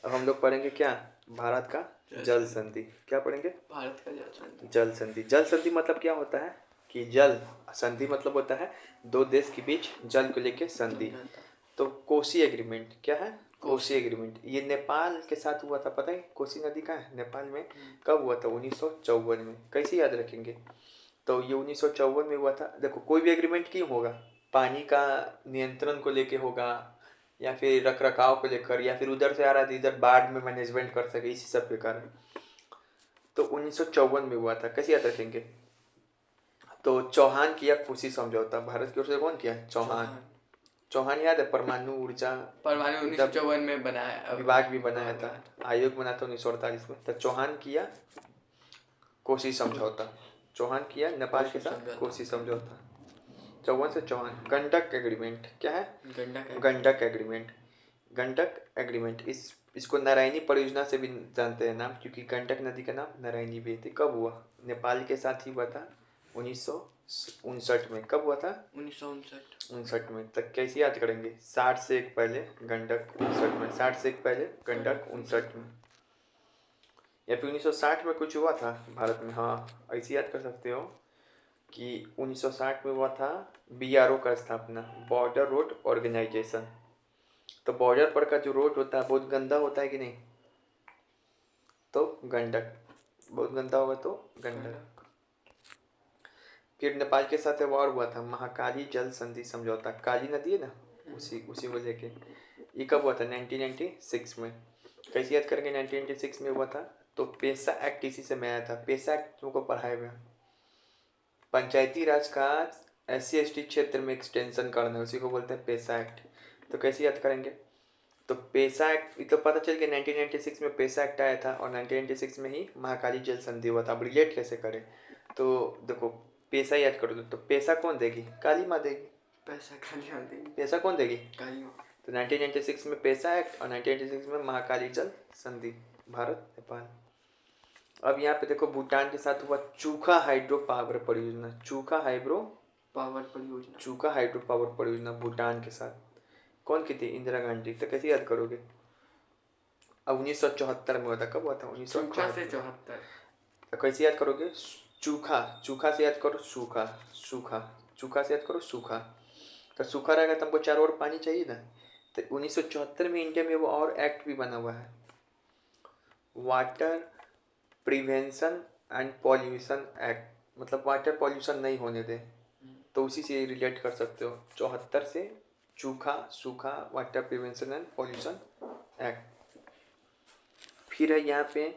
अब हम लोग पढ़ेंगे क्या, भारत का जल संधि। क्या पढ़ेंगे? भारत का जल संधि। जल संधि। जल संधि मतलब क्या होता है कि जल संधि मतलब होता है दो देश के बीच जल को लेके संधि। समझौता। तो कोसी एग्रीमेंट क्या है? कोसी कोसी। एग्रीमेंट ये नेपाल के साथ हुआ था, पता है? कोसी नदी का है नेपाल में। कब हुआ था? 1954 में। कैसे याद रखेंगे? तो ये 1954 में हुआ था। देखो कोई भी एग्रीमेंट क्यों होगा? पानी का नियंत्रण को लेके होगा, या फिर रख रखाव को लेकर, या फिर उधर से आ रहा था इधर बाढ़ में मैनेजमेंट कर सके, इसी सब के कारण। तो 1954 में हुआ था। कैसे याद रखेंगे? तो चौहान किया कोसी समझौता। भारत की ओर से कौन किया? चौहान। चौहान याद है? परमाणु ऊर्जा परमाणु 1954 में बनाया, विभाग भी बनाया था, आयोग बना था 1948 में। तो चौहान किया कोसी समझौता। चौहान किया नेपाल के साथ कोसी समझौता। 54 से चौहान। गंडक एग्रीमेंट क्या है? गंडक एग्रीमेंट। गंडक एग्रीमेंट इसको नारायणी परियोजना से भी जानते हैं नाम, क्योंकि गंडक नदी का नाम नारायणी भी थी। कब हुआ? नेपाल के साथ ही हुआ था 1959 में। कब हुआ था? 1959 में। तक कैसे याद करेंगे? 60 से एक पहले गंडक 59 में, 60 से एक पहले गंडक 59 में, या फिर 1960 में कुछ हुआ था भारत में। हाँ ऐसे याद कर सकते हो कि 1960 में हुआ था BRO का स्थापना, बॉर्डर रोड ऑर्गेनाइजेशन। तो बॉर्डर पर का जो रोड होता है बहुत गंदा होता है कि नहीं? तो गंडक। बहुत गंदा होगा तो गंडक। फिर नेपाल के साथ वॉर हुआ था, महाकाली जल संधि समझौता। काली नदी है ना, उसी को लेके। ये कब हुआ था? 1996 में। कैसे याद करेंगे? 1996 में हुआ था। तो पेसा एक्ट इसी से में आया था। पेसा एक्ट तुमको पढ़ाए हुए, पंचायती राज का SC ST क्षेत्र में एक्सटेंशन करना, उसी को बोलते हैं पेसा एक्ट। तो कैसे याद करेंगे? तो पेसा एक्ट तो पता चल गया 1996 में पेसा एक्ट आया था, और 1996 में ही महाकाली जल संधि हुआ था। अब रिलेट कैसे करें? तो देखो पेसा याद करो तो पैसा कौन देगी? काली माँ देगी। पैसा काली माँ देगी। पैसा कौन देगी? काली माँ। तो 1996 में पेसा एक्ट और 1996 में महाकाली जल संधि, भारत नेपाल। अब यहाँ पे देखो भूटान के साथ हुआ चूखा हाइड्रो पावर परियोजना। चूखा हाइड्रो पावर परियोजना भूटान के साथ। कौन की थी? इंदिरा गांधी। तो कैसे याद करोगे? अब 1974 में हुआ था। कब हुआ था? 1974। तो कैसे याद करोगे? चूखा। चूखा से याद करो सूखा। सूखा। चूखा से याद करो सूखा। तो सूखा रहेगा तो हमको चारों ओर पानी चाहिए ना। तो 1974 में इंडिया में वो और एक्ट भी बना हुआ है, water prevention and pollution act. मतलब वाटर पॉल्यूशन नहीं होने दे, तो उसी से रिलेट कर सकते हो। 74 से चूखा, सूखा, water prevention and pollution act. फिर है यहाँ पे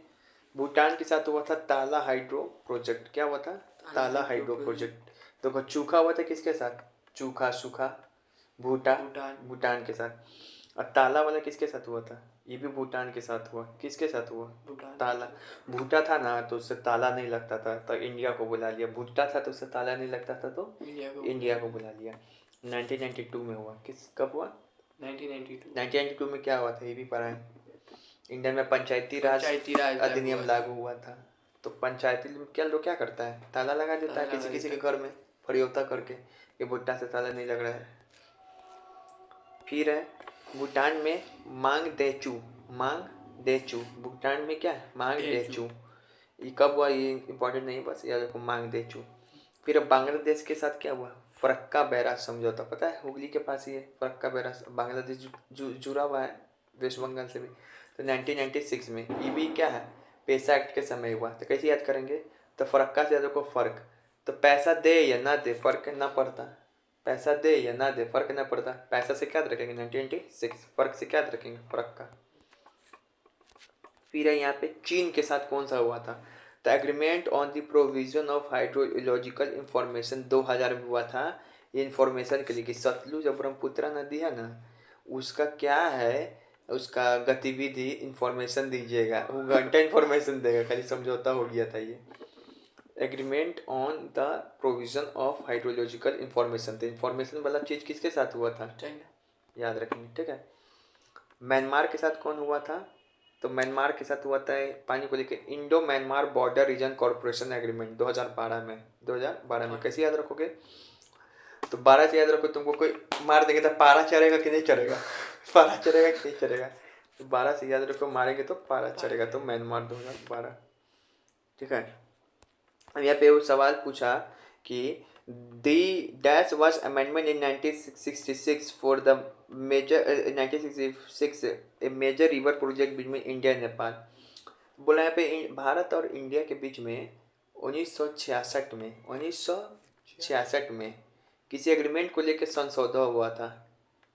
भूटान के साथ हुआ था ताला हाइड्रो प्रोजेक्ट। क्या हुआ था? ताला हाइड्रो प्रोजेक्ट। तो चूखा हुआ था किसके साथ? चूखा सूखा भूटान के साथ। और ताला वाला किसके साथ हुआ था? ये भी भूटान के साथ हुआ। किसके साथ हुआ? ताला। भूटा था ना तो उससे ताला नहीं लगता था, तो इंडिया को बुला लिया। भूटा था तो उससे ताला नहीं लगता था, तो इंडिया को बुला लिया। 1992 में हुआ। कब हुआ? 1992 में क्या हुआ था ये भी पढ़ा है। इंडिया में पंचायती राज अधिनियम लागू हुआ था। तो पंचायती क्या लोग क्या करता है? ताला लगा देता है किसी किसी के घर में, फरियोता करके ये भुट्टा से ताला नहीं लग रहा है। फिर है भूटान में मांग देचू। भूटान में क्या है? मांग देचू। ये कब हुआ ये इंपॉर्टेंट नहीं, बस याद रखो मांग देचू। फिर बांग्लादेश के साथ क्या हुआ? फरक्का बैराज समझौता। पता है हुगली के पास ही है फरक्का बैराज। बांग्लादेश जुड़ा हुआ है वेस्ट बंगाल से भी। तो 1996 में ये भी क्या है? पेसा एक्ट के समय हुआ। तो कैसे याद करेंगे? तो फरक्का से याद रखो फर्क। तो पैसा दे या ना दे फर्क ना पड़ता। पैसा दे या ना दे फर्क ना पड़ता। पैसा से क्या याद रखेंगे? 1996। फर्क से क्या याद रखेंगे? फर्क का। फिर है यहाँ पे चीन के साथ कौन सा हुआ था? The agreement on the provision of hydrological information 2000 में हुआ था। ये इंफॉर्मेशन के लिए कि सतलुज और ब्रह्मपुत्र नदी है ना, उसका क्या है, उसका गतिविधि इंफॉर्मेशन दीजिएगा। वो घंटा इंफॉर्मेशन देगा, खाली समझौता हो गया था ये। Agreement on the provision of hydrological information. तो इंफॉर्मेशन वाला चीज़ किसके साथ हुआ था? चाइना। याद रखेंगे, ठीक है। म्यांमार के साथ कौन हुआ था? तो म्यांमार के साथ हुआ था पानी को लेकर Indo Myanmar border region corporation agreement 2012 में। 2012 में कैसे याद रखोगे? तो 12 से याद रखो। तुमको कोई मार देगा तो पारा चढ़ेगा कि नहीं चढ़ेगा? पारा चढ़ेगा कि नहीं चढ़ेगा? 12 से याद रखो, मारेंगे तो पारा चढ़ेगा, तो म्यांमार 2012। ठीक है। अब यहाँ पे वो सवाल पूछा कि the dash was amendment in 1966 for the major 1966 a major river project between India and Nepal. बोला यहाँ पे भारत और इंडिया के बीच में 1966 में किसी एग्रीमेंट को लेकर समझौता हुआ था।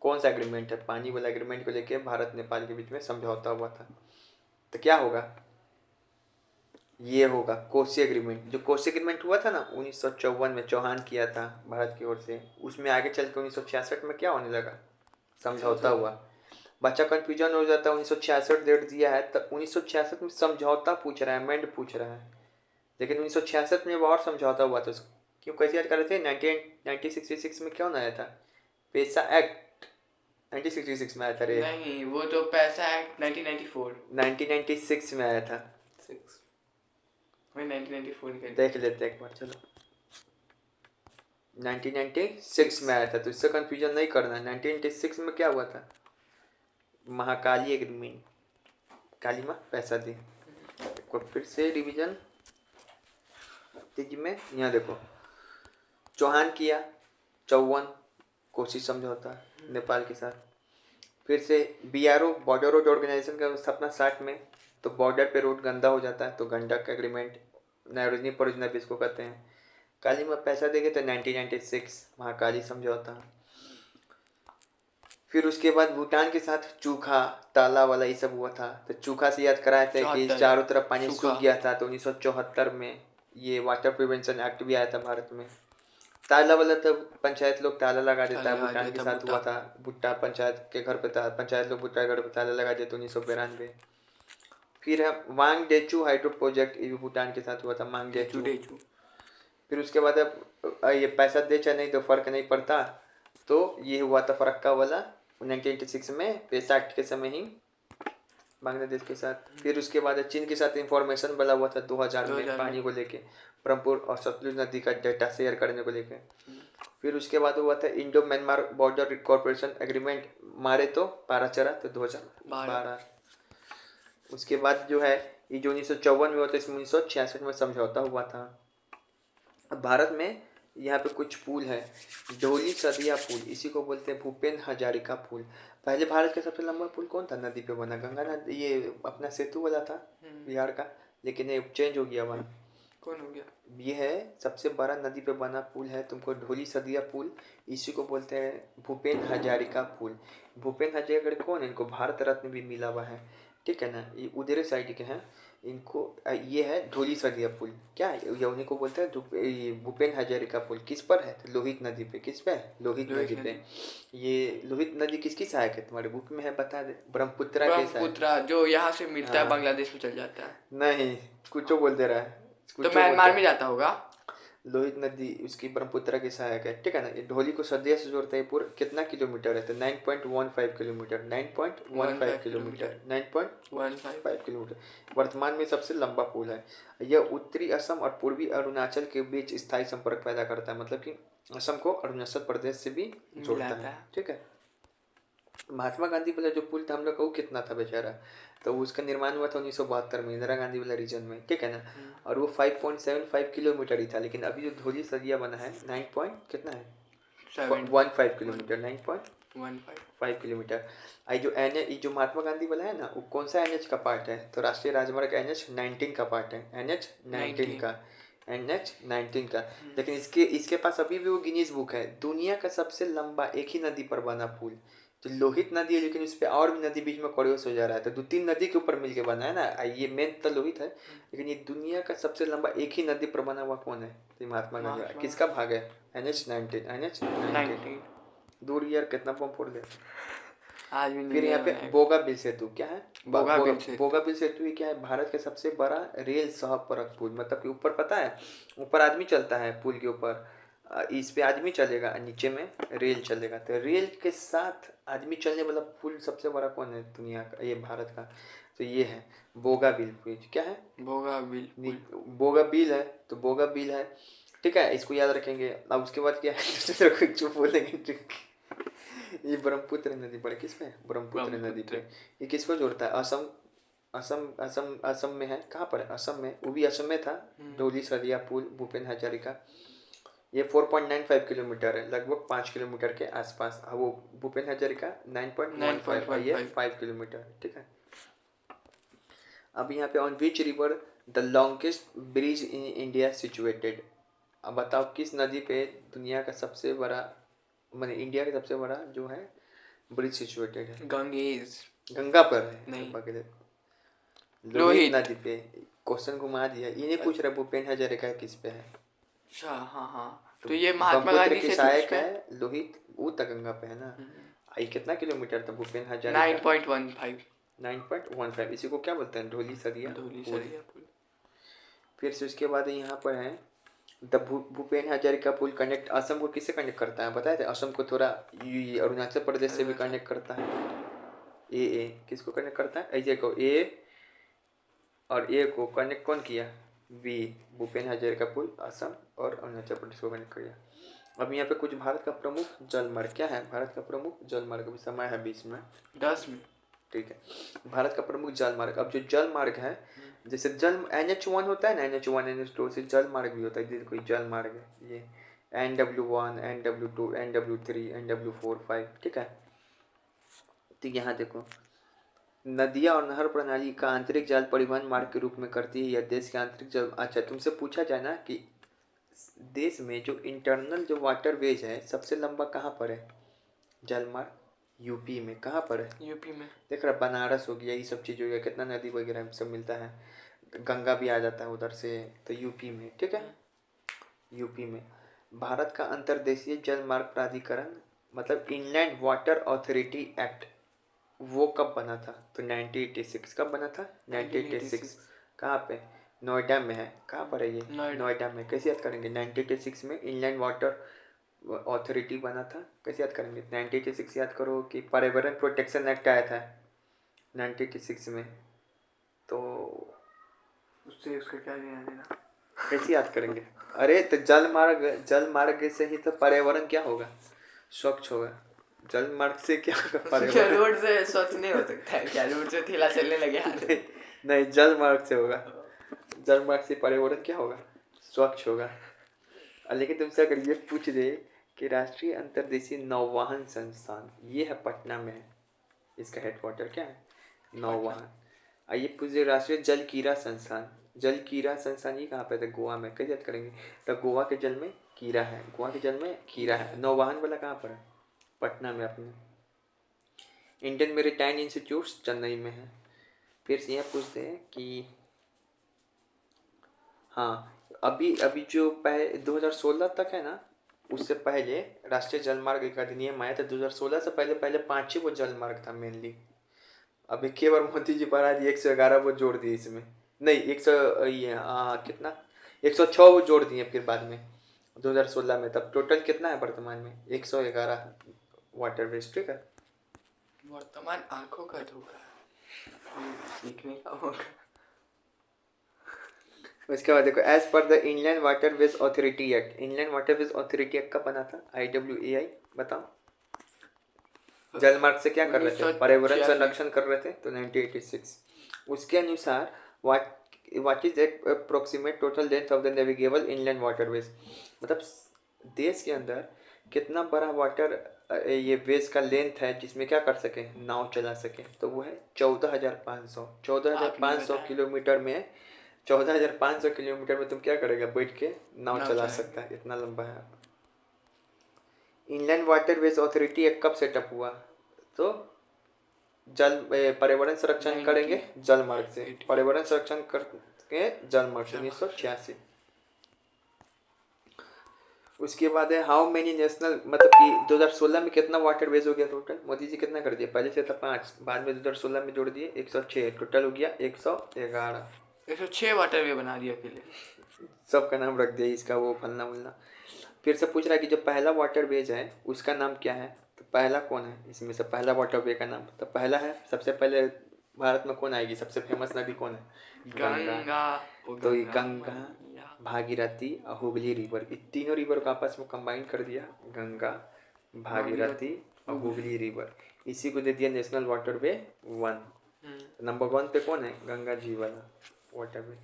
कौन सा एग्रीमेंट है? पानी वाला एग्रीमेंट को लेकर भारत नेपाल के बीच में समझौता हुआ था। तो क्या होगा? ये होगा कोसी एग्रीमेंट। जो कोसी एग्रीमेंट हुआ था ना 1954 में, चौहान किया था भारत की ओर से, उसमें आगे चल के 1966 में क्या होने लगा? समझौता हुआ। बच्चा कंफ्यूजन हो जाता है, 1966 डेट दिया है तो 1966 में समझौता पूछ रहा है, अमेंड पूछ रहा है, लेकिन 1966 में और समझौता हुआ था। क्यों कैसे याद कर रहे थे? 1966 में क्या आया था? पैसा एक्ट 1966 में आया था रे। नहीं, वो तो पैसा एक्ट 1996 में आया था। 1994 देख लेते एक बार, चलो। 1996 में आया था, तो इससे कंफ्यूजन नहीं करना। 1996 में क्या हुआ था? महाकाली एग्रीमेंट, काली माँ पैसा दी। देखो फिर से रिवीजन तेजी में, यहाँ देखो चौहान किया 54 कोसी समझौता नेपाल के साथ। फिर से BRO बॉर्डर रोड ऑर्गेनाइजेशन का स्थापना 60 में, तो बॉर्डर पे रोड गंदा हो जाता है तो गंडक एग्रीमेंट, नायरोजनी परियोजना भी इसको कहते हैं। काली में पैसा देंगे तो 1996 महाकाली समझौता। फिर उसके बाद भूटान के साथ चूखा ताला वाला ये सब हुआ था। तो चूखा से याद कराए थे कि चारों तरफ पानी सूख गया था, तो 1974 में ये वाटर प्रिवेंशन एक्ट भी आया था भारत में। ताला वाला तो पंचायत लोग ताला लगा देता है, भूटान के साथ हुआ था। भुट्टा पंचायत के घर पे पंचायत लोग भुट्टा घर पे ताला लगा देते 1992। फिर है वांग डेचू हाइड्रो प्रोजेक्ट, ये भी भूटान के साथ हुआ था, मांग डेचू। फिर उसके बाद अब ये पैसा दे चाहे नहीं तो फर्क नहीं पड़ता, तो ये हुआ था फरक्का वाला 1986 में, पैसा एक्ट के समय ही बांग्लादेश के साथ। फिर उसके बाद चीन के साथ इंफॉर्मेशन वाला हुआ था 2000 में, पानी को लेके, ब्रह्मपुर और सतलुज नदी का डेटा शेयर करने को लेके। फिर उसके बाद हुआ था Indo Myanmar border corporation agreement, मारे तो पारा चढ़ा, तो 2012। उसके बाद जो है ये जो 1954 में हुआ था, इसमें 1966 में समझौता हुआ था। अब भारत में यहाँ पे कुछ पुल है, ढोली सदिया पुल, इसी को बोलते हैं भूपेन हजारिका पुल। पहले भारत का सबसे लंबा पुल कौन था नदी पे बना? गंगा नदी, ये अपना सेतु वाला था बिहार का, लेकिन ये चेंज हो गया वहाँ। कौन हो गया? ये है सबसे बड़ा नदी पे बना पुल है तुमको, ढोली सदिया पुल, इसी को बोलते हैं भूपेन हजारिका पुल। भूपेन हजारिका कौन है? इनको भारत रत्न भी मिला हुआ है, ठीक है ना। ये उधर साइड के हैं, इनको ये है ढोली सदिया पुल। क्या है ये? उन्हीं को बोलते हैं भूपेन हजारिका पुल। किस पर है? तो लोहित नदी पे। किस पे? लोहित नदी पे। ये लोहित नदी किसकी सहायक है? तुम्हारे बुक में है, बता दे। ब्रह्मपुत्रा के सहायक। ब्रह्मपुत्रा जो यहाँ से मिलता है बांग्लादेश में चल जाता है। नहीं, कुछ बोल दे रहा है, तो म्यांमार में जाता होगा। लोहित नदी उसकी ब्रह्मपुत्रा की सहायक है, ठीक है ना। ये ढोली को सदिया से जोड़ता है। पूरा कितना किलोमीटर है? तो 9.15 किलोमीटर, 9.15 किलोमीटर, 9.15 किलोमीटर। वर्तमान में सबसे लंबा पुल है। यह उत्तरी असम और पूर्वी अरुणाचल के बीच स्थायी संपर्क पैदा करता है, मतलब कि असम को अरुणाचल प्रदेश से भी जोड़ता है, ठीक है। महात्मा गांधी वाला जो पुल था हम लोग का, वो कितना था बेचारा? तो उसका निर्माण हुआ था 1972 में, इंदिरा गांधी वाला रीजन में, ठीक है ना। और वो 5.75 किलोमीटर ही था, लेकिन अभी जो ढोली सदिया बना है 9 पॉइंट कितना है? 15 किलोमीटर, 9.15 किलोमीटर। आई जो NH जो महात्मा गांधी वाला है ना, वो कौन सा NH का पार्ट है? तो राष्ट्रीय राजमार्ग NH-19 का पार्ट है, NH-19 का, NH-19 का। लेकिन इसके पास अभी भी वो गिनीज बुक है, दुनिया का सबसे लंबा एक ही नदी पर बना पुल। तो लोहित नदी है, लेकिन उस पर और भी नदी बीच में क्रॉस हो जा रहा है, तो 2-3 नदी के ऊपर मिलके बना है ना। ये मेन तो लोहित है, लेकिन ये दुनिया का सबसे लंबा एक ही नदी पर बना हुआ कौन है? तो महात्मा गांधी। किसका भाग है? NH-19। दूर यार, कितना बम फोड़ ले। फिर यहाँ पे बोगाबिल सेतु, क्या है? बोगाबिल सेतु क्या है? भारत का सबसे बड़ा रेल सह परत पुल, मतलब कि ऊपर पता है, ऊपर आदमी चलता है पुल के ऊपर, इस पे आदमी चलेगा, नीचे में रेल चलेगा। तो रेल के साथ आदमी चलने वाला पुल सबसे बड़ा कौन है दुनिया का? ये भारत का। तो ये है बोगाबिल ब्रिज। क्या है? बोगाबिल है, तो बोगाबिल है, ठीक है, इसको याद रखेंगे। अब उसके बाद क्या है? चुप बोलेंगे, ये ब्रह्मपुत्र नदी पर किसमें है? ब्रह्मपुत्र नदी पे। ये किसको जोड़ता है? असम असम असम असम में है। कहाँ पर है? असम में। वो भी असम में था। धौली सरिया पुल भूपेन हजारिका। ये 4.95 किलोमीटर है, लगभग 5 किलोमीटर के आसपास। वो भूपेन हजारिका 9.15 ये 5 किलोमीटर। ठीक है। अब यहाँ पे on which river the longest bridge in India situated. अब बताओ किस नदी पे दुनिया का सबसे बड़ा, माने इंडिया का सबसे बड़ा जो है ब्रिज सिचुएटेड है? गंगेज। गंगा पर है। नहीं, लोहित नदी पे। क्वेश्चन घुमा दिया। ये नहीं पूछ रहा भूपेन हजारिका किस पे है। अच्छा, हाँ हाँ, तो ये महात्मा गांधी की से सहायक है लोहित, वो तक गंगा पे है ना। ये कितना किलोमीटर था भूपेन हजारिका? 9.15। 9.15। इसी को क्या बोलते हैं? धौली सरिया पुल। फिर से उसके बाद यहाँ पर है द भूपेन हजारिका पुल कनेक्ट असम को किससे कनेक्ट करता है बताए थे? असम को थोड़ा अरुणाचल प्रदेश से भी कनेक्ट करता है। ए किसको कनेक्ट करता है? ऐसे को ए और ए को कनेक्ट कौन किया? बी। भूपेन हजारिका पुल असम और अरुणाचल प्रदेश को कनेक्ट किया। अब यहाँ पे कुछ भारत का प्रमुख जलमार्ग क्या है? भारत का प्रमुख जलमार्ग, अभी समय है 20 में 10 में। ठीक है। भारत का प्रमुख जलमार्ग। अब जो जलमार्ग है, जैसे जल NH1 होता है ना, NH1 NH2 से जलमार्ग भी होता है। जैसे कोई जलमार्ग है, ये NW1 NW2 NW3 NW4 5। ठीक है। तो यहाँ देखो, नदियाँ और नहर प्रणाली का आंतरिक जल परिवहन मार्ग के रूप में करती है यह देश के आंतरिक जल। अच्छा, तुमसे पूछा जाए ना कि देश में जो इंटरनल जो वाटर वेज है सबसे लंबा कहाँ पर है? जलमार्ग यूपी में। कहाँ पर है? यूपी में। देख रहा, बनारस हो गया, ये सब चीज़ हो गया, कितना नदी वगैरह सब मिलता है, गंगा भी आ जाता है उधर से, तो यूपी में। ठीक है। यूपी में। भारत का अंतर्देशीय जल मार्ग प्राधिकरण मतलब इनलैंड वाटर अथॉरिटी एक्ट वो कब बना था? तो 1986। कब बना था? 1986। कहाँ पे? नोएडा में है। कहाँ पर है ये? नोएडा में। कैसे याद करेंगे? 1986 में इनलैंड वाटर अथॉरिटी बना था। कैसे याद करेंगे? 1986 याद करो कि पर्यावरण प्रोटेक्शन एक्ट आया था 1986 में, तो उससे उसका क्या लेना देना? कैसे याद करेंगे? अरे तो जल मार्ग से ही तो पर्यावरण क्या होगा? स्वच्छ होगा। जल मार्ग से क्या होगा? पर्यावरण। रोड से स्वच्छ नहीं हो सकता है क्या? रोड से ठेला चलने लगे नहीं, जल मार्ग से होगा। जल मार्ग से पर्यावरण क्या होगा? स्वच्छ होगा। लेकिन तुमसे अगर ये पूछ दे कि राष्ट्रीय अंतर्देशीय नौवहन संस्थान ये है पटना में है, इसका हेडक्वार्टर क्या है? नौवहन। आइए पूछ दे राष्ट्रीय जल कीड़ा संस्थान, जल कीड़ा संस्थान ये कहाँ पे था? गोवा में। कैसे याद करेंगे? तो गोवा के जल में कीड़ा है, गोवा के जल में कीड़ा है। नौवहन वाला कहाँ पर है? पटना में अपने। इंडियन मेरीटाइम इंस्टीट्यूट चेन्नई में है। फिर से यह पूछते हैं कि हाँ, अभी अभी जो 2016 तक है ना, उससे पहले राष्ट्रीय जलमार्ग एक अधिनियम आया था 2016 से पहले। पहले 5 ही वो जलमार्ग था मेनली। अभी केवल मोदी जी बढ़ा दिए 111 वो जोड़ दिए इसमें। नहीं 100 ये कितना 106 वो जोड़ दिए फिर बाद में 2016 में। तब टोटल कितना है वर्तमान में? 111 वाटर वेज। ठीक है। वर्तमान आंखों का धोखा सीखने का होगा। उसके बाद देखो, as per the Indian water ways authority act, Indian water ways authority act कब बना था? IWAI बताओ। जलमार्ग से क्या कर रहे थे? पर्यावरण संरक्षण कर रहे थे, तो 1986। उसके अनुसार what is approximate total length of the navigable inland waterways, मतलब देश के अंदर कितना बड़ा वाटर ये वेज का लेंथ है जिसमें क्या कर सके? नाव चला सके। तो वो है 14,500 किलोमीटर में। 14,500 किलोमीटर में तुम क्या करेगा? बैठ के नाव चला सकता है, इतना लंबा है। इंडियन वाटर वेज अथॉरिटी एक कब सेटअप हुआ? तो जल पर्यावरण संरक्षण करेंगे जल मार्ग से, पर्यावरण संरक्षण करके जल मार्ग से 1986। उसके बाद है हाउ मेनी नेशनल, मतलब कि 2016 में कितना वाटर वेज हो गया टोटल? मोदी जी कितना कर दिया? पहले से था 5, बाद में 2016 में जोड़ दिए 106, टोटल हो गया 111। 106 वाटर वे बना दिया अकेले। सबका नाम रख दिया, इसका वो फलना वलना। फिर से पूछ रहा है कि जो पहला वाटर वेज है उसका नाम क्या है? तो पहला कौन है इसमें से? पहला वाटर वे का नाम तो पहला है, सबसे पहले भारत में कौन आएगी? सबसे फेमस नदी कौन है? गंगा। तो ये गंगा, भागीरथी और हुगली रिवर, ये तीनों रिवर को आपस में कंबाइन कर दिया, गंगा, भागीरथी और हुगली रिवर, इसी को दे दिया नेशनल वाटरवे 1। नंबर 1 पे कौन है? गंगा जी वाला वाटरवे।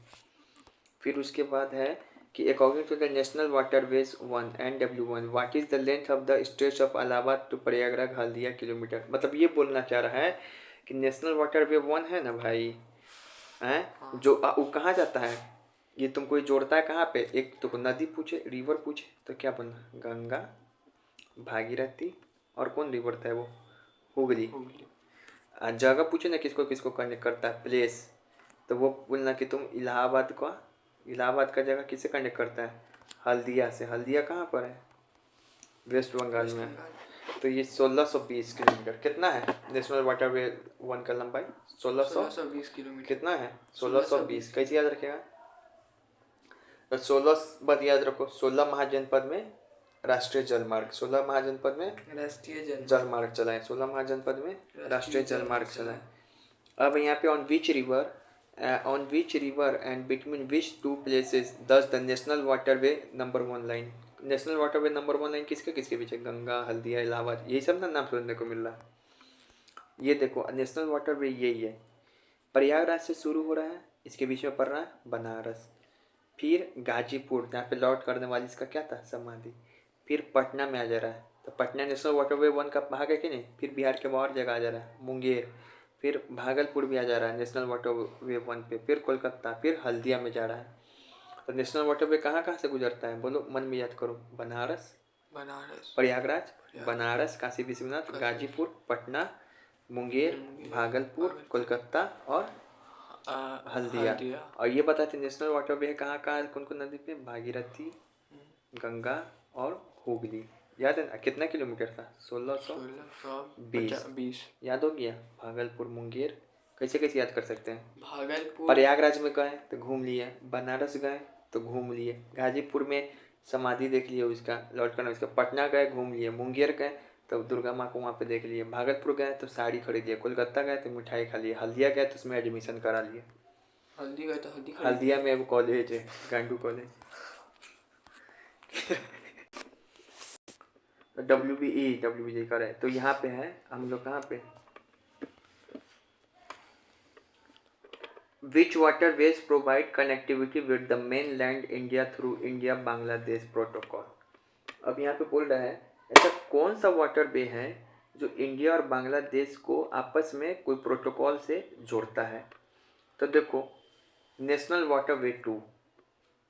फिर उसके बाद है कि according to the national waterways 1 NW1 what is the length of the stretch of Allahabad to Prayagraj Haldia kilometre. मतलब ये बोलना चाह रहा है कि नेशनल वाटरवे 1 है ना भाई, हैं जो वो कहाँ जाता है, ये तुमको ये जोड़ता है कहाँ पे? एक तो नदी पूछे, रिवर पूछे तो क्या बोलना? गंगा, भागीरथी और कौन रिवर था वो? हुगली। जगह पूछे ना किसको किसको कनेक्ट करता है, प्लेस, तो वो बोलना कि तुम इलाहाबाद का जगह किससे कनेक्ट करता है? हल्दिया से। हल्दिया कहाँ पर है? वेस्ट बंगाल में। तो ये 1620 किलोमीटर। कितना है नेशनल वाटरवे 1 का लंबाई? 1620 किलोमीटर। कितना है? 1620। कैसे याद रखेगा? तो 16 बात याद रखो, 16 महाजनपद में राष्ट्रीय जलमार्ग, 16 महाजनपद में राष्ट्रीय जलमार्ग चलाए, 16 महाजनपद में राष्ट्रीय जलमार्ग चलाए। अब यहाँ पे on which river and between which two places does the national waterway number 1 line. National waterway number 1 line किसके किसके बीच है? गंगा, हल्दिया, इलाहाबाद, यही सब ना नाम सुनने को मिल रहा है। ये देखो नेशनल वाटरवे यही है। प्रयागराज से शुरू हो रहा है, इसके बीच में पड़ रहा है बनारस, फिर गाजीपुर जहाँ पे लॉर्ड कार्नवालिस का क्या था? समाधि, फिर पटना में आ जा रहा है, तो पटना नेशनल वाटरवे 1 का भाग है कि नहीं? फिर बिहार के और जगह आ जा रहा है, मुंगेर, फिर भागलपुर भी आ जा रहा है नेशनल वाटरवे 1 पे, फिर कोलकाता, फिर हल्दिया में जा रहा है। तो नेशनल वाटरवे कहाँ कहाँ से गुजरता है? बोलो, मन में याद करो। बनारस, प्रयागराज, बनारस, काशी विश्वनाथ, गाजीपुर, पटना, मुंगेर, भागलपुर, कोलकाता और हल्दिया। और ये बताते नेशनल वाटरवे कहाँ कहाँ, कौन कौन नदी पे? भागीरथी, गंगा और हुगली। याद है ना? कितना किलोमीटर था? 1620। याद हो गया? भागलपुर, मुंगेर, कैसे कैसे याद कर सकते हैं? भागलपुर, प्रयागराज में गए तो घूम लिए, बनारस गए तो घूम लिए, गाजीपुर में समाधि देख लिए उसका, लॉर्ड कार्नवालिस उसका, पटना गए घूम लिए, मुंगेर गए तो दुर्गा माँ को वहाँ पे देख लिए, भागलपुर गए तो साड़ी खरीद लिए, कोलकाता गए तो मिठाई खा लिए, हल्दिया गए तो उसमें एडमिशन करा लिए। हल्दिया में अब कॉलेज है, गांडू कॉलेज। WBE कर है। तो यहाँ पे है हम लोग, कहाँ पे? Which waterways provide connectivity with the mainland India through India Bangladesh protocol? अब यहाँ पे बोल रहा है ऐसा कौन सा वाटरवे है जो इंडिया और बांग्लादेश को आपस में कोई प्रोटोकॉल से जोड़ता है। तो देखो नेशनल वाटरवे 2,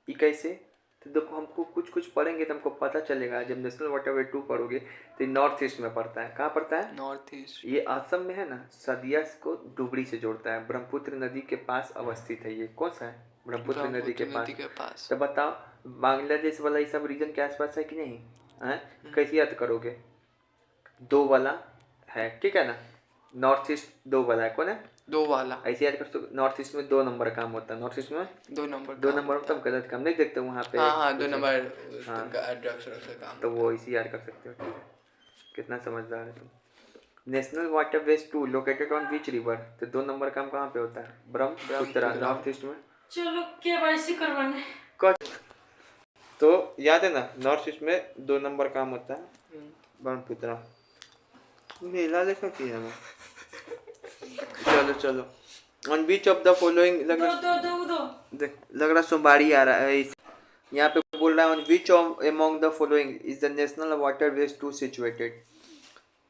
ये कैसे? तो देखो हमको कुछ कुछ पढ़ेंगे तो हमको पता चलेगा। जब नेशनल वाटरवे 2 पढ़ोगे तो नॉर्थ ईस्ट में पड़ता है। कहाँ पड़ता है? North east. ये असम में है ना, सदिया को डुबरी से जोड़ता है, ब्रह्मपुत्र नदी के पास अवस्थित है। ये कौन सा है? ब्रह्मपुत्र नदी के पास। तो बताओ बांग्लादेश वाला ये सब रीजन के आसपास है कि नहीं है? कैसे याद करोगे? 2 वाला है, ठीक है ना? नॉर्थ ईस्ट 2 वाला है, कौन है? 2 वाला। ऐसे याद कर सकते। नॉर्थ ईस्ट में 2 नंबर काम होता है। नॉर्थ ईस्ट में 2 नंबर मतलब गलत काम नहीं देखते वहाँ पे। हाँ 2 नंबर। हाँ ड्रग्स काम। तो वो इसी याद कर सकते हो, ठीक है? कितना समझदार है तुम। National waterways 2 located on which river? तो 2 नंबर काम कहाँ पे होता है? ब्रह्मपुत्र, नॉर्थ ईस्ट में। चलो केवाईसी करवाने। तो याद है ना, नॉर्थ ईस्ट में 2 नंबर काम होता है ब्रह्मपुत्र। मेला देखा कि है ना। चलो on beach of the following लग रहा सोमवारी आ रहा है। यहाँ पे बोल रहा है on which of among the following is the national waterways 2 situated.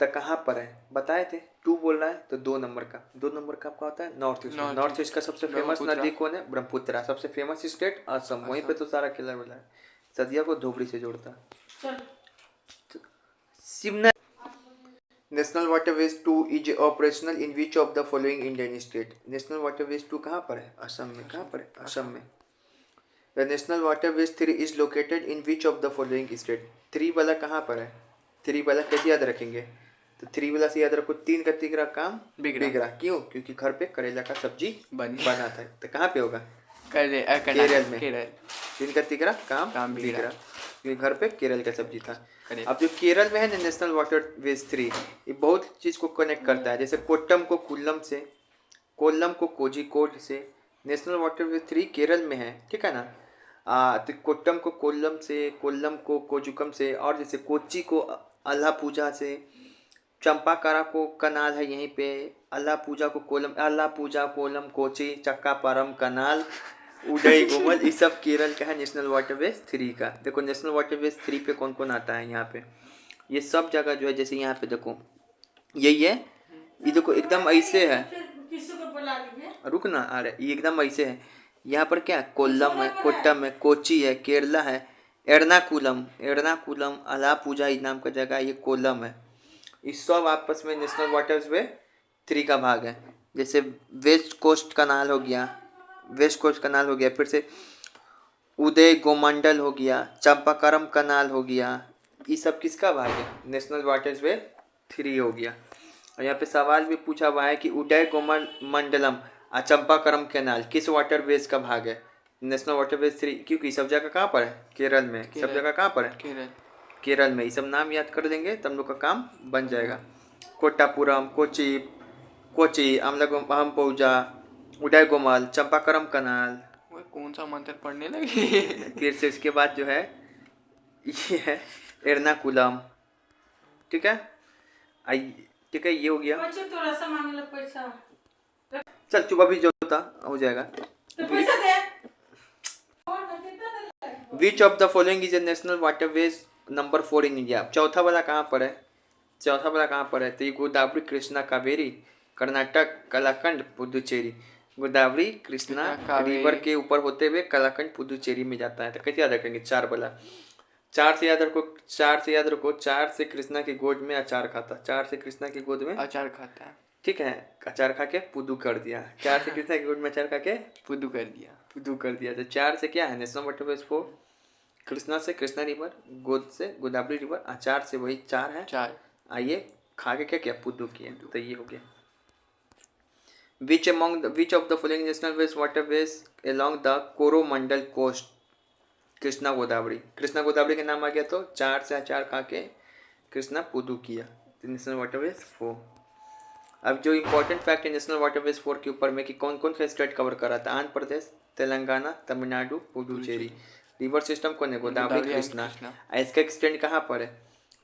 तो कहाँ पर है बताए थे? 2 बोल रहा है तो 2 नंबर का आपका होता है नॉर्थ ईस्ट। नॉर्थ ईस्ट का सबसे फेमस नदी कौन है? ब्रह्मपुत्र। सबसे फेमस स्टेट असम, वहीं पे तो सारा किला मिला है। सदिया को धोबरी से जोड़ता है। सिमना national waterways 2 is operational in which of the following Indian state. National waterways 2 कहाँ पर है? असम में। कहाँ पर है? असम में। The national waterways 3 is located in which of the following state. 3 वाला कहाँ पर है? 3 वाला कैसे याद रखेंगे? तो 3 वाला से याद रखो 3 का तीसरा काम बिगड़ा। क्यों? क्योंकि घर पे करेला का सब्जी बना था। तो कहाँ पे होगा? केरल में। 3 का तीसरा काम बिगड़ा, घर पे केरल का सब्जी था। अब जो केरल में है ना नेशनल वाटरवेज 3, ये बहुत चीज को कनेक्ट करता है। जैसे कोट्टम को कोल्लम से, कोल्लम को कोझिकोड से। नेशनल वाटरवेज 3 केरल में है, ठीक है ना? तो कोट्टम को कोल्लम से, कोल्लम को कोजुकम से, और जैसे कोच्चि को अल्लापूजा से, चंपाकारा को कनाल है यहीं पे, अल्लाह पूजा कोलम कोची चक्कापारम कनाल, उदय गोमल, ये सब केरल का है नेशनल वाटरवेज 3 का। देखो नेशनल वाटरवेज 3 पे कौन कौन आता है यहाँ पे, ये सब जगह जो है, जैसे यहाँ पे देखो यही है, ये देखो एकदम ऐसे है, किसी को बुला लीजिए। रुक ना आ रहे, ये एकदम ऐसे है। यहाँ पर क्या कोल्लम है, कोट्टम है, कोची है, केरला है, एर्नाकुलम अलापुझा इस नाम का जगह, ये कोल्लम है। इस सब आपस में नेशनल वाटरवे 3 का भाग है। जैसे वेस्ट कोस्ट कनाल हो गया, फिर से उदय गोमंडल हो गया, चंपाकरम कनाल हो गया, ये सब किसका भाग है, नेशनल वाटरवे 3 हो गया। और यहाँ पे सवाल भी पूछा हुआ है कि उदय गोमंडलम और चंपाकरम कैनाल किस वाटरवेज का भाग है, नेशनल वाटरवेज 3, क्योंकि सब जगह कहाँ पर है, केरल में। सब जगह कहाँ पर है, केरल में। ये सब नाम याद कर देंगे तब लोग का काम बन जाएगा। कोट्टापुरम, कोची अम्बुजा, उदय गोमल, चंपाकरम कनाल। वो कौन सा मंत्र पढ़ने लगे। फिर से उसके बाद जो है ये है एर्नाकुलम, ठीक है। ठीक है, ये हो गया। थोड़ा सा मांग लो पैसा। चल चुप, अभी जो था हो जाएगा। तो पैसा दे। Which of the following is a national waterways number 4 in India. चौथा वाला कहाँ पर है, तो ये गोदावरी कृष्णा कावेरी, कर्नाटक कलाकंड पुदुचेरी। गोदावरी कृष्णा रिवर के ऊपर होते हुए कलाकंड पुदुचेरी में जाता है। तो कैसे याद रखेंगे, 4 वाला, 4 से याद रखो। 4 से कृष्णा की गोद में अचार खाता, 4 से कृष्णा की गोद में अचार खाता है, ठीक है, अचार खा के पुदू कर दिया। 4 से कृष्णा की गोद में अचार खा के पुदू कर दिया। तो 4 से क्या है नेशनल वाटरवेज 4, कृष्णा से कृष्णा रिवर, गोद से गोदावरी रिवर, अचार से वही 4 है। आइए खा के क्या पुदू किया, तो ये हो गया। Which of the following national ways waterways along the Coromandel coast, Krishna Godavari के नाम आ गया, तो 4 से अचार खा के कृष्णा पुदू किया, नेशनल वाटरवेज 4। अब जो इम्पोर्टेंट फैक्ट है नेशनल वाटरवेज 4 के ऊपर में कि कौन कौन सा स्टेट कवर कर रहा था, आंध्र प्रदेश, तेलंगाना, तमिलनाडु, पुदुचेरी। रिवर सिस्टम कौन है, गोदावरी कृष्णा। इसका एक्सटेंड कहाँ पर है,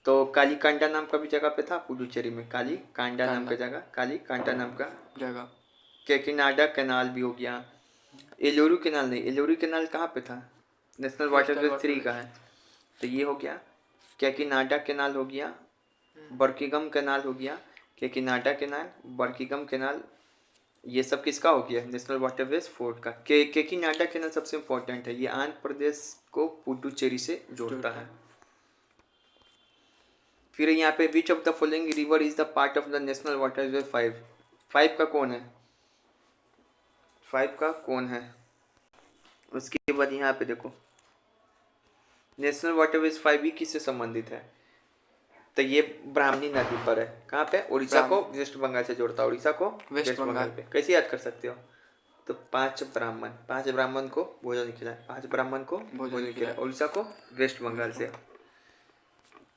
तो कालीकांडा नाम का भी जगह पे था पुदुचेरी में, कालीकांडा नाम का जगह। केकिनाडा कैनाल भी हो गया। एलोरू कैनाल कहाँ पे था, नेशनल वाटरवेज 3 का है, तो ये हो गया। केकिनाडा कैनाल हो गया, बर्किंघम कैनाल हो गया, केकिनाडा कैनाल, बर्किंघम कैनाल, ये सब किसका हो गया, नेशनल वाटरवेज 4 का। केकिनाडा कैनाल सबसे इम्पोर्टेंट है, ये आंध्र प्रदेश को पुडुचेरी से जोड़ता है। फिर यहाँ पे विच of the following river is the part of the national waterways 5, 5 का कौन है। उसके बाद यहाँ पे देखो नेशनल वाटरवेज 5 भी किससे संबंधित है, तो ये ब्राह्मणी नदी पर है। कहाँ पे, उड़ीसा को वेस्ट बंगाल से जोड़ता है, उड़ीसा को वेस्ट बंगाल पे। कैसे याद कर सकते हो, तो 5 ब्राह्मण को भोजन खिलाए, उड़ीसा को वेस्ट बंगाल से।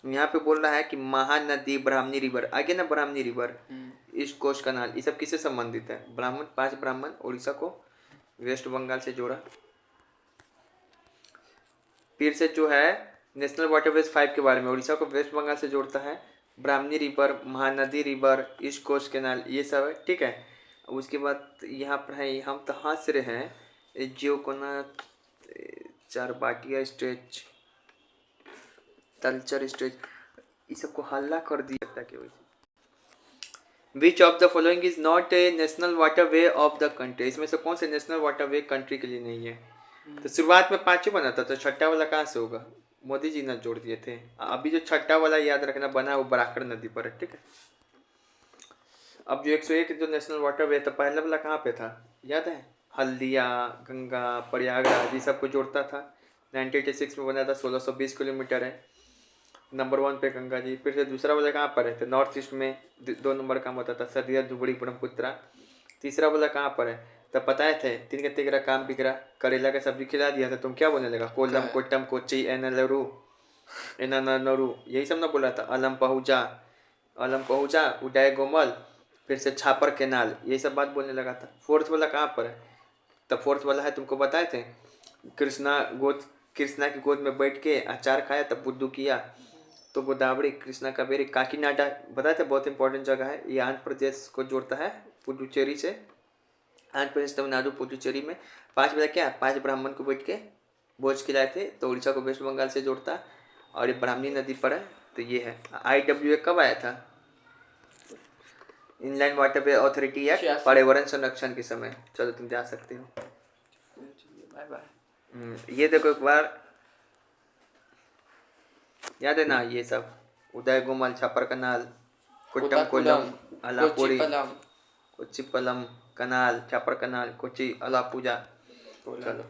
यहाँ पे बोल रहा है कि महानदी ब्राह्मणी रिवर, आगे ना ब्राह्मणी रिवर, ईस्ट कोस्ट कनाल, ये सब किससे संबंधित है, 5 ब्राह्मण, उड़ीसा को वेस्ट बंगाल से जोड़ा। फिर से जो है नेशनल वाटरवेज 5 के बारे में, उड़ीसा को वेस्ट बंगाल से जोड़ता है, Brahmani river, Mahanadi river, east coast canal, ये सब है, ठीक है। उसके बाद यहाँ पर है, हम तो हंस रहे हैं, जियोकोना, चारबाटिया स्टेज, तलचर स्टेज, ये सबको हल्ला कर दिया था कि विच of the following is not a national waterway of the country, इसमें से कौन से नेशनल वाटरवे कंट्री के लिए नहीं है। तो शुरुआत में 5 ही बना था, तो छठा वाला कहाँ से होगा, मोदी जी ने जोड़ दिए थे। अभी जो छठा वाला याद रखना बना है वो बराकर नदी पर है, ठीक है। अब जो 101 जो नेशनल वाटरवे था, पहला वाला कहाँ पे था याद है, हल्दिया, गंगा, प्रयागराज, ये सबको जोड़ता था। 1986 में बना था, 1620 किलोमीटर है, नंबर 1 पे गंगा जी। फिर से दूसरा वाला कहाँ पर है, तो नॉर्थ ईस्ट में 2 नंबर काम होता था, सदिया, धुबड़ी, ब्रह्मपुत्रा। तीसरा वाला कहाँ पर है, तब बताए थे 3 का 3 काम बिगड़ा, करेला का सब्जी खिला दिया था, तुम क्या बोलने लगा, कोलम, कोट्टम, कोच्चि, एनलरू, यही सब ना बोल रहा था। अलम पहुँचा, उदय गोमल, फिर से छापर कैनाल, यही सब बात बोलने लगा था। 4th वाला कहाँ पर है, तब 4th वाला है, तुमको बताए थे, कृष्णा की गोद में बैठ के अचार खाया तब बुद्धू किया, तो गोदावरी, कृष्णा कावेरी, काकीनाडा बताया था बहुत इंपॉर्टेंट जगह है। ये आंध्र प्रदेश को जोड़ता है पुडुचेरी से। आंध्र प्रदेश, तमिलनाडु, पुडुचेरी में 5 बजा क्या 5 ब्राह्मण को बैठ के भोज खिलाए थे। तो उड़ीसा को वेस्ट बंगाल से जोड़ता है और ये ब्राह्मणी नदी पर है। तो ये है। IWA कब आया था? इनलैंड वाटरवे अथॉरिटी एक्ट, पर्यावरण संरक्षण के समय। चलो तुम जा सकते हो। Bye bye. ये देखो एक बार याद है ना ये सब, उदय गुमल, छापर कनाल, कुट्टमकोलम, अलापुरी, कोच्चिपलम कनाल, छापर कनाल, कोची, अलापुजा। चलो।